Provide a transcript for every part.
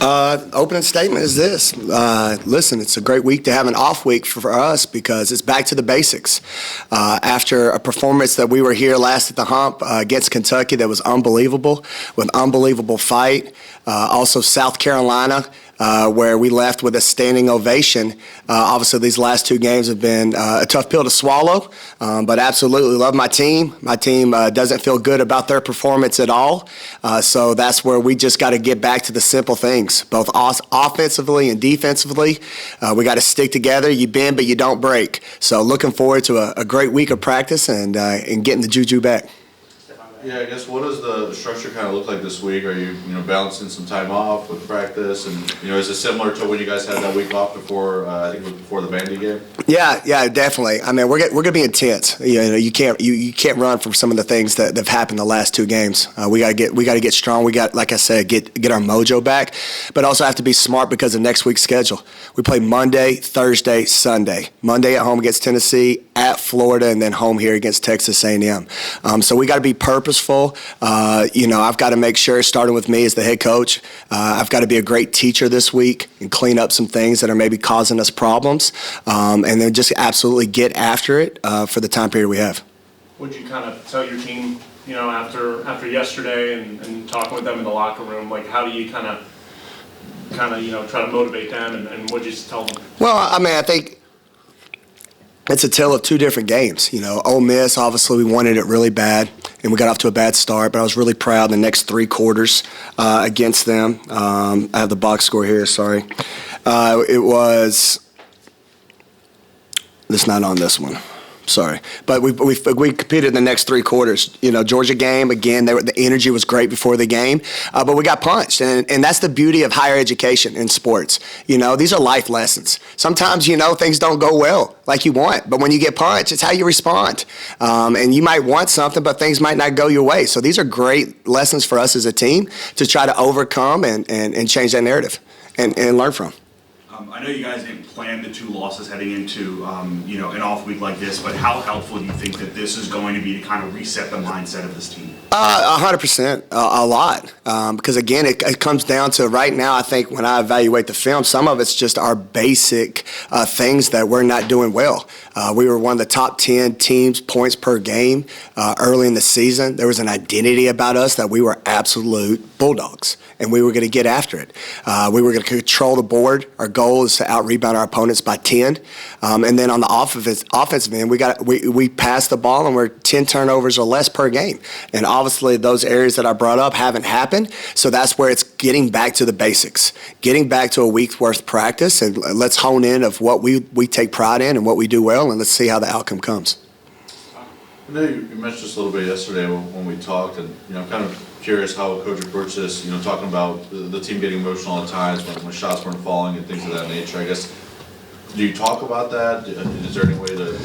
Opening statement is this. Listen, it's a great week to have an off week for us because it's back to the basics. After a performance that we were here last at the hump against Kentucky that was unbelievable, with unbelievable fight. Also South Carolina, where we left with a standing ovation. Obviously, these last two games have been a tough pill to swallow, but absolutely love my team. My team doesn't feel good about their performance at all, so that's where we just got to get back to the simple things, both offensively and defensively. We got to stick together. You bend, but you don't break. So looking forward to a great week of practice and getting the juju back. Yeah, I guess what does the structure kind of look like this week? Are you balancing some time off with practice, and is it similar to when you guys had that week off before? I think it was before the Vandy game. Yeah, definitely. I mean, we're gonna be intense. You can't run from some of the things that have happened the last two games. We gotta get strong. We got, like I said, get our mojo back, but also have to be smart because of next week's schedule. We play Monday, Thursday, Sunday. Monday at home against Tennessee, at Florida, and then home here against Texas A&M. So we got to be purposeful. I've got to make sure, starting with me as the head coach, I've got to be a great teacher this week and clean up some things that are maybe causing us problems, and then just absolutely get after it for the time period we have. Would you kind of tell your team, after yesterday and talking with them in the locker room, like how do you kind of try to motivate them, and what did you tell them? Well, I mean, I think it's a tale of two different games. Ole Miss, obviously, we wanted it really bad, and we got off to a bad start, but I was really proud in the next three quarters against them. I have the box score here, sorry. It's not on this one. Sorry. But we competed in the next three quarters. Georgia game, again, the energy was great before the game, but we got punched. And that's the beauty of higher education in sports. These are life lessons. Sometimes, things don't go well like you want, but when you get punched, it's how you respond. And you might want something, but things might not go your way. So these are great lessons for us as a team to try to overcome and change that narrative and learn from. I know you guys didn't plan the two losses heading into an off week like this, but how helpful do you think that this is going to be to kind of reset the mindset of this team? 100%, a lot. Because again, it comes down to right now. I think when I evaluate the film, some of it's just our basic things that we're not doing well. We were one of the top 10 teams points per game early in the season. There was an identity about us that we were absolute bulldogs, and we were going to get after it. We were going to control the board. Our goal is to out-rebound our opponents by 10. And then on the offensive end, we pass the ball, and we're 10 turnovers or less per game. And obviously, those areas that I brought up haven't happened. So that's where it's getting back to the basics, getting back to a week's worth of practice, and let's hone in of what we take pride in and what we do well, and let's see how the outcome comes. I know you mentioned this a little bit yesterday when we talked, and I'm kind of curious how Coach approached this. Talking about the team getting emotional at times when shots weren't falling and things of that nature. I guess, do you talk about that? Is there any way to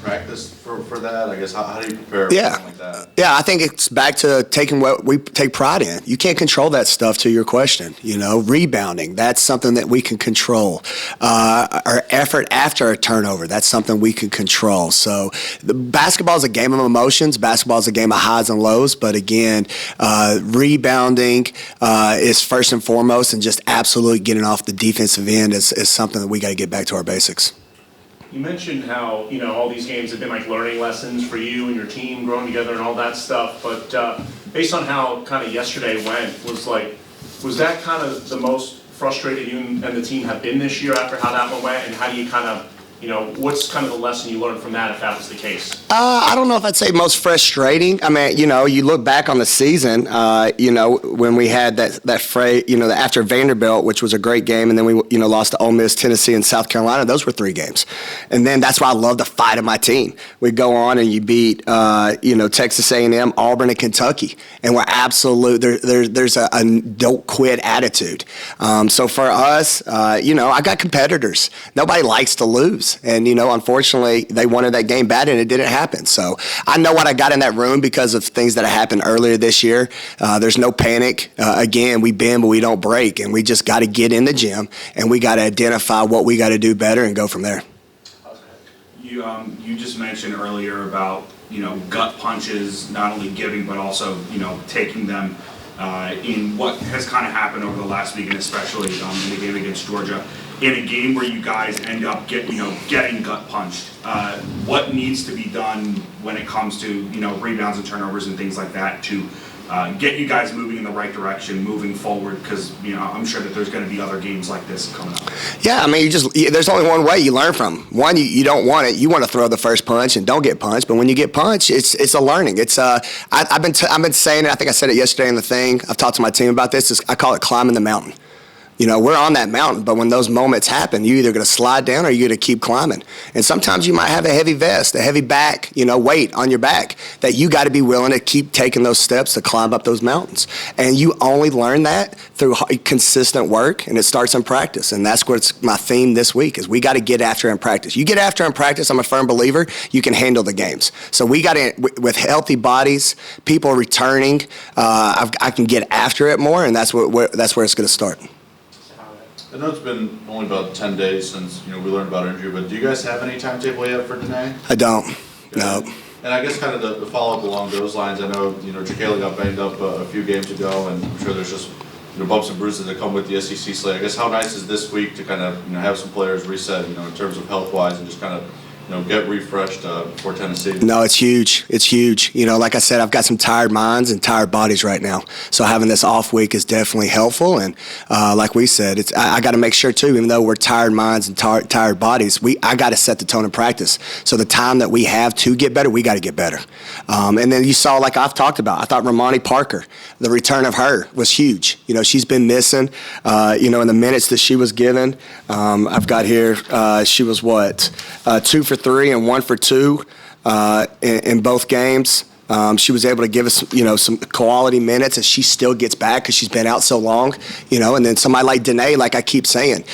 practice for that? I guess how do you prepare for something like that? Yeah, I think it's back to taking what we take pride in. You can't control that stuff, to your question. Rebounding, that's something that we can control. Our effort after a turnover, that's something we can control. So basketball is a game of emotions. Basketball is a game of highs and lows. But again, rebounding is first and foremost, and just absolutely getting off the defensive end is something that we got to get back to our basics. You mentioned how, all these games have been like learning lessons for you and your team growing together and all that stuff, but based on how kind of yesterday went, was that kind of the most frustrated you and the team have been this year after how that one went, and how do you kind of, what's kind of the lesson you learned from that if that was the case? I don't know if I'd say most frustrating. I mean, you look back on the season, when we had that fray, after Vanderbilt, which was a great game, and then we, lost to Ole Miss, Tennessee, and South Carolina. Those were 3 games. And then that's why I love the fight of my team. We go on and you beat, Texas A&M, Auburn, and Kentucky. And we're absolute, there's a don't quit attitude. So for us, I got competitors. Nobody likes to lose. And, unfortunately, they wanted that game bad, and it didn't happen. So I know what I got in that room because of things that happened earlier this year. There's no panic. Again, we bend, but we don't break. And we just got to get in the gym, and we got to identify what we got to do better and go from there. You just mentioned earlier about, gut punches, not only giving but also, taking them. in what has kind of happened over the last week, and especially in the game against Georgia, in a game where you guys end up getting gut punched. What needs to be done when it comes to rebounds and turnovers and things like that to get you guys moving in the right direction, moving forward? Because I'm sure that there's going to be other games like this coming up. Yeah, I mean, there's only one way you learn from. One, you don't want it. You want to throw the first punch and don't get punched. But when you get punched, it's a learning. It's I've been saying it. I think I said it yesterday in the thing. I've talked to my team about this. I call it climbing the mountain. We're on that mountain, but when those moments happen, you're either going to slide down or you're going to keep climbing. And sometimes you might have a heavy vest, a heavy back, weight on your back that you got to be willing to keep taking those steps to climb up those mountains. And you only learn that through consistent work, and it starts in practice. And that's what's my theme this week is we got to get after in practice. You get after in practice, I'm a firm believer, you can handle the games. So we got to, with healthy bodies, people returning, I can get after it more, and that's where it's going to start. I know it's been only about 10 days since we learned about her injury, but do you guys have any timetable yet for Danae? I don't. No. And I guess kind of the follow-up along those lines, I know Jacayla got banged up a few games ago, and I'm sure there's just bumps and bruises that come with the SEC slate. I guess how nice is this week to kind of have some players reset in terms of health-wise and just kind of get refreshed for Tennessee? No, it's huge. It's huge. Like I said, I've got some tired minds and tired bodies right now. So having this off week is definitely helpful. And like we said, I got to make sure too, even though we're tired minds and tired bodies, I got to set the tone in practice. So the time that we have to get better, we got to get better. And then you saw, like I've talked about, I thought Ramani Parker, the return of her was huge. She's been missing, in the minutes that she was given. I've got here, she was 2 for 3 and 1 for 2 in both games. She was able to give us, some quality minutes as she still gets back because she's been out so long, and then somebody like Danae, like I keep saying,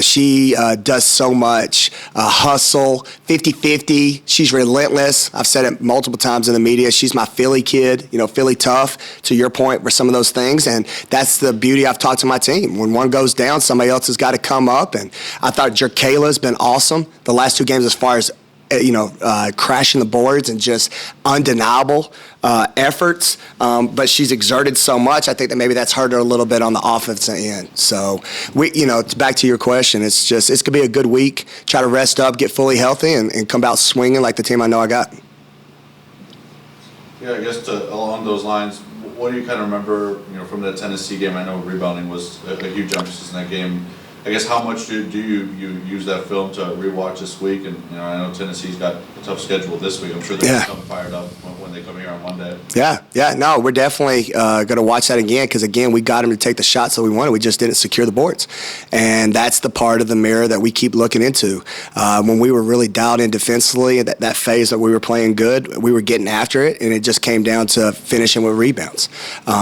she does so much hustle, 50-50. She's relentless. I've said it multiple times in the media. She's my Philly kid, Philly tough, to your point, for some of those things. And that's the beauty I've talked to my team. When one goes down, somebody else has got to come up. And I thought Jacayla's been awesome the last 2 games as far as crashing the boards and just undeniable efforts. But she's exerted so much, I think that maybe that's hurt her a little bit on the offensive end. So, back to your question, it's going to be a good week. Try to rest up, get fully healthy, and come out swinging like the team I know I got. Yeah, I guess along those lines, what do you kind of remember, from that Tennessee game? I know rebounding was a huge emphasis in that game. I guess how much do you use that film to rewatch this week? And I know Tennessee's got a tough schedule this week. I'm sure they're going to come fired up when they come here on Monday. Yeah. No, we're definitely going to watch that again because, again, we got them to take the shots that we wanted. We just didn't secure the boards. And that's the part of the mirror that we keep looking into. When we were really dialed in defensively, that phase that we were playing good, we were getting after it, and it just came down to finishing with rebounds.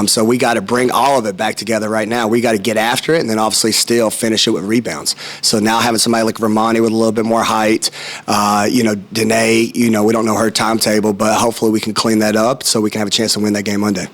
So we got to bring all of it back together right now. We got to get after it and then obviously still finish it with rebounds. So now having somebody like Ramani with a little bit more height, Danae, we don't know her timetable, but hopefully we can clean that up so we can have a chance to win that game Monday.